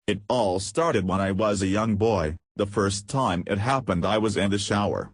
It all started when I was a young boy. The first time it happened I was in the shower.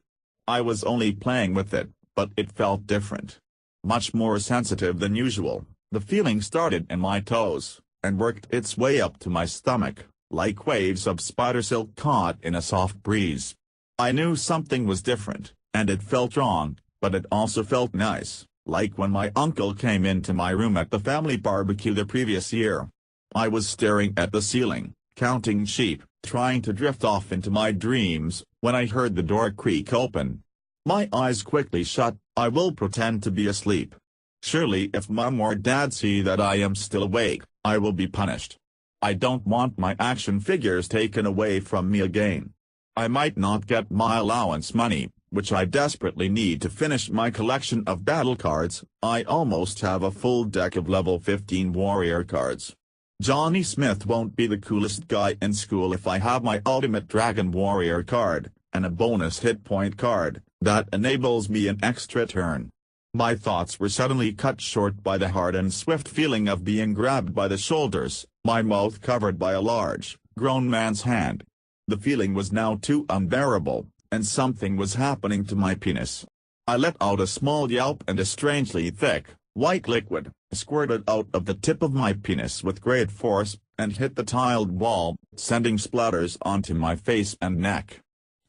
I was only playing with it, but it felt different. Much more sensitive than usual. The feeling started in my toes, and worked its way up to my stomach, like waves of spider silk caught in a soft breeze. I knew something was different, and it felt wrong, but it also felt nice, like when my uncle came into my room at the family barbecue the previous year. I was staring at the ceiling, counting sheep, trying to drift off into my dreams, when I heard the door creak open. My eyes quickly shut. I will pretend to be asleep. Surely if Mom or Dad see that I am still awake, I will be punished. I don't want my action figures taken away from me again. I might not get my allowance money, which I desperately need to finish my collection of battle cards. I almost have a full deck of level 15 warrior cards. Johnny Smith won't be the coolest guy in school if I have my ultimate dragon warrior card, and a bonus hit point card, that enables me an extra turn. My thoughts were suddenly cut short by the hard and swift feeling of being grabbed by the shoulders, my mouth covered by a large, grown man's hand. The feeling was now too unbearable, and something was happening to my penis. I let out a small yelp, and a strangely thick, white liquid squirted out of the tip of my penis with great force, and hit the tiled wall, sending splatters onto my face and neck.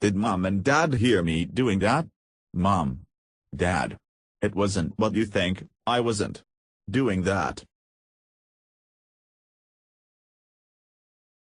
Did Mom and Dad hear me doing that? Mom. Dad. It wasn't what you think. I wasn't doing that.